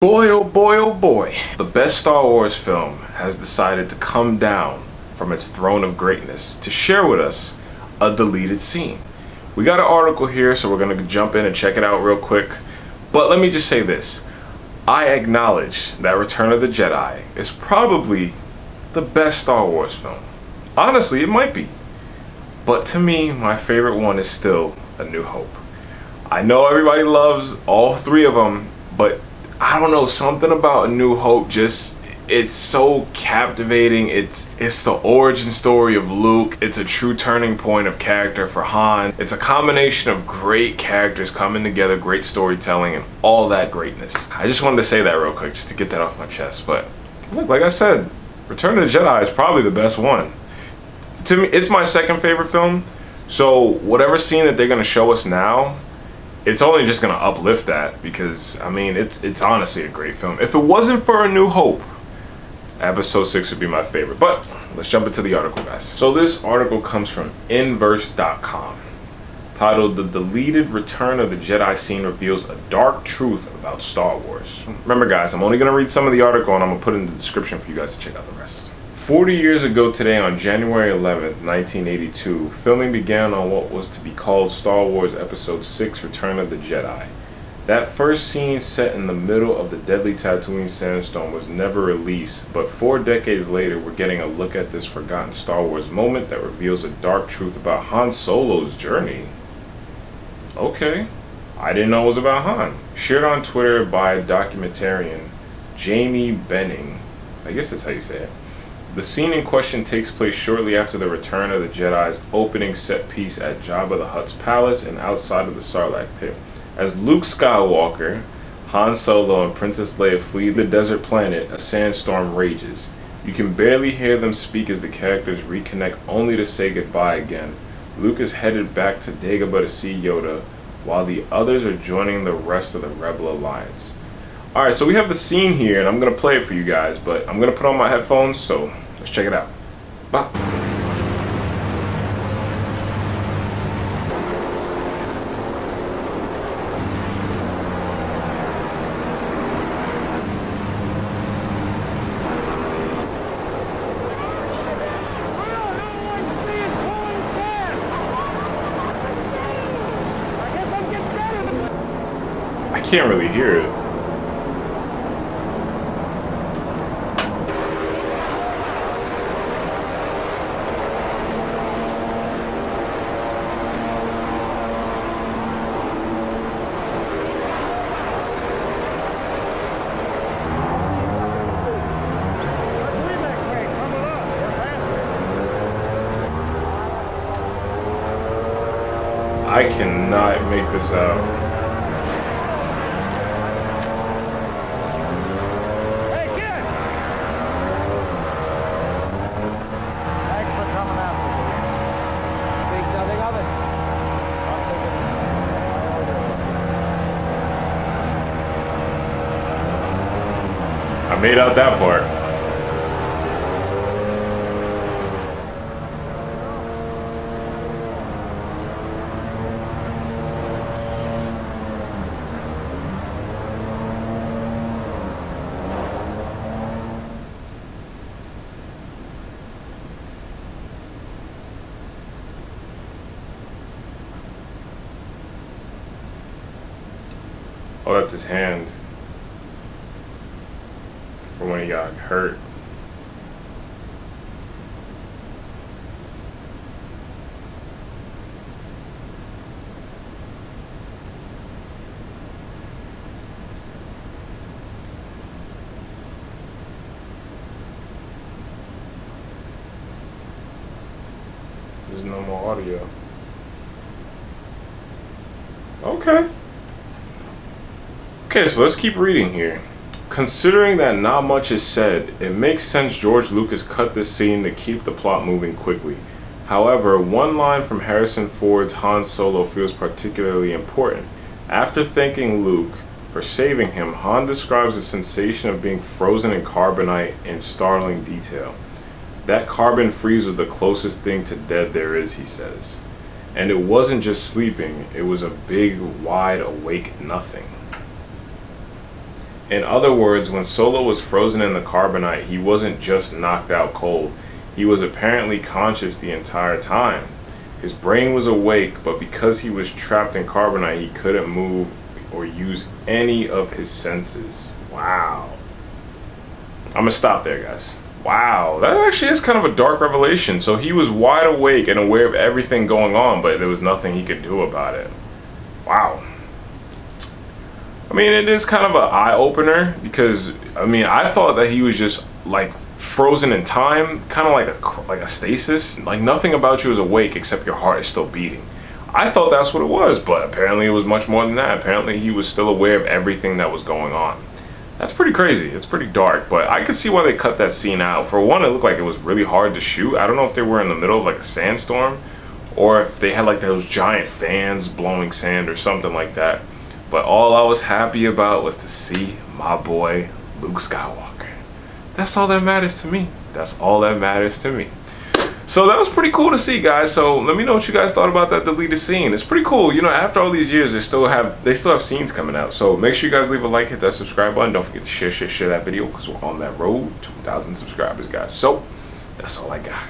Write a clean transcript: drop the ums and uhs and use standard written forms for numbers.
Boy, oh boy, oh boy. The best Star Wars film has decided to come down from its throne of greatness to share with us a deleted scene. We got an article here, so we're going to jump in and check it out real quick. But let me just say this. I acknowledge that Return of the Jedi is probably the best Star Wars film. Honestly, it might be. But to me, my favorite one is still A New Hope. I know everybody loves all three of them, but I don't know, something about A New Hope it's so captivating. It's the origin story of Luke. It's a true turning point of character for Han. It's a combination of great characters coming together, great storytelling, and all that greatness. I just wanted to say that real quick, just to get that off my chest. But look, like I said, Return of the Jedi is probably the best one. To me, it's my second favorite film. So whatever scene that they're gonna show us now, it's only just gonna uplift that, because I mean it's honestly a great film. If it wasn't for A New Hope, episode 6 would be my favorite. But let's jump into the article, guys. So this article comes from inverse.com, titled "The Deleted Return of the Jedi Scene Reveals a Dark Truth About Star Wars." Remember, guys, I'm only gonna read some of the article and I'm gonna put it in the description for you guys to check out the rest. 40 years ago today, on January 11th, 1982, filming began on what was to be called Star Wars Episode 6, Return of the Jedi. That first scene, set in the middle of the deadly Tatooine sandstorm, was never released, but 4 decades later, we're getting a look at this forgotten Star Wars moment that reveals a dark truth about Han Solo's journey. Okay, I didn't know it was about Han. Shared on Twitter by documentarian Jamie Benning, I guess that's how you say it. The scene in question takes place shortly after the Return of the Jedi's opening set piece at Jabba the Hutt's palace and outside of the Sarlacc pit. As Luke Skywalker, Han Solo, and Princess Leia flee the desert planet, a sandstorm rages. You can barely hear them speak as the characters reconnect, only to say goodbye again. Luke is headed back to Dagobah to see Yoda, while the others are joining the rest of the Rebel Alliance. Alright, so we have the scene here, and I'm going to play it for you guys, but I'm going to put on my headphones, so let's check it out. Bye. I can't really hear it. I cannot make this out. Hey, kid! Thanks for coming out. Think nothing of it. I made out that part. Oh, that's his hand from when he got hurt. There's no more audio. Okay. Okay, so let's keep reading here. Considering that not much is said, it makes sense George Lucas cut this scene to keep the plot moving quickly. However, one line from Harrison Ford's Han Solo feels particularly important. After thanking Luke for saving him, Han describes the sensation of being frozen in carbonite in startling detail. That carbon freeze was the closest thing to dead there is, he says. And it wasn't just sleeping, it was a big, wide awake nothing. In other words, when Solo was frozen in the carbonite, he wasn't just knocked out cold. He was apparently conscious the entire time. His brain was awake, but because he was trapped in carbonite, he couldn't move or use any of his senses. Wow. I'm gonna stop there, guys. Wow, that actually is kind of a dark revelation. So he was wide awake and aware of everything going on, but there was nothing he could do about it. Wow. I mean, it is kind of an eye-opener because, I mean, I thought that he was just like frozen in time, kind of like a stasis. Like nothing about you is awake except your heart is still beating. I thought that's what it was, but apparently it was much more than that. Apparently he was still aware of everything that was going on. That's pretty crazy. It's pretty dark, but I could see why they cut that scene out. For one, it looked like it was really hard to shoot. I don't know if they were in the middle of like a sandstorm or if they had like those giant fans blowing sand or something like that. But all I was happy about was to see my boy Luke Skywalker. That's all that matters to me. That's all that matters to me. So that was pretty cool to see, guys. So let me know what you guys thought about that deleted scene. It's pretty cool. You know, after all these years, they still have scenes coming out. So make sure you guys leave a like, hit that subscribe button. Don't forget to share that video because we're on that road to 1,000 subscribers, guys. So that's all I got.